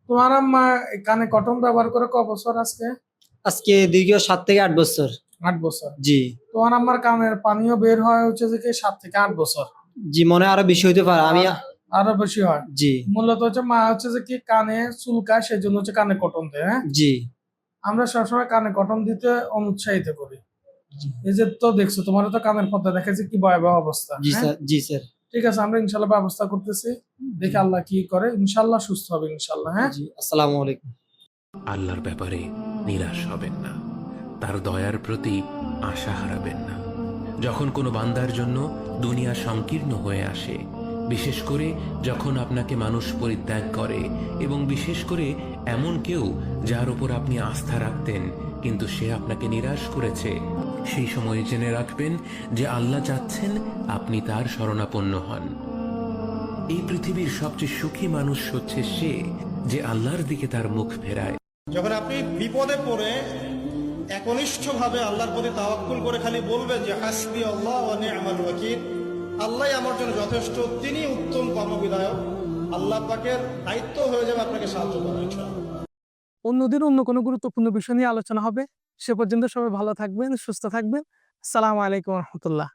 তোমার আম্মা কানে কটন ব্যবহার করে ক বছর আজকে? আজকে দীর্ঘ 7 থেকে 8 বছর। 8 বছর। জি। তোমার আম্মার কানের পানিও বের হয় হচ্ছে যে কি 7 থেকে 8 বছর। জি, মনে হয় আরো বেশি হইতে পারে। আমি আরো বেশি হয়। জি মূলত হচ্ছে মা হচ্ছে যে কি কানে চুলকায় সেজন্য হচ্ছে কানে কটন দেয়, হ্যাঁ? জি আমরা সবসময় কানে কটন দিতে অনুৎসাহিত করি। জি এই যে তো দেখছো তোমারও তো কানের পর্দা দেখা যে কি ভয়াবহ অবস্থা, জি হ্যাঁ? স্যার, জি স্যার। ঠিক আছে, আমরা ইনশাল্লাহ ব্যবস্থা করতেছি। দেখি আল্লাহ কি করে, ইনশাল্লাহ সুস্থ হবে ইনশাল্লাহ, হ্যাঁ? জি, আসসালামু আলাইকুম। আল্লাহর ব্যাপারে নিরাশ হবেন না, তার দয়ার প্রতি আশা হারাবেন না। যখন কোনো বান্দার জন্য দুনিয়া সংকীর্ণ হয়ে আসে, বিশেষ করে যখন আপনাকে মানুষ পরিত্যাগ করে, এবং বিশেষ করে এমন কেউ যার উপর আপনি আস্থা রাখতেন কিন্তু সে আপনাকে নিরাশ করেছে, সেই সময় জেনে রাখবেন যে আল্লাহ চাচ্ছেন আপনি তার শরণাপন্ন হন। এই পৃথিবীর সবচেয়ে সুখী মানুষ হচ্ছে সে যে আল্লাহর দিকে তার মুখ ফেরায়। যখন আপনি বিপদে পড়ে একনিষ্ঠভাবে আল্লাহর প্রতি তাওয়াক্কুল করে খালি বলবেন যে হাসবি আল্লাহ ওয়া নি'মাল ওয়াকিল, আল্লাহই আমার জন্য যথেষ্ট, তিনি উত্তম কর্মবিধায়ক, আল্লাহ পাকের দায়িত্ব হয়ে যাবে আপনাকে সাহায্য করা ইনশাআল্লাহ। অন্যদিন অন্য কোনো গুরুত্বপূর্ণ বিষয় নিয়ে আলোচনা হবে। সে পর্যন্ত সবাই ভালো থাকবেন, সুস্থ থাকবেন। আসসালামু আলাইকুম রহমতুল্লাহ।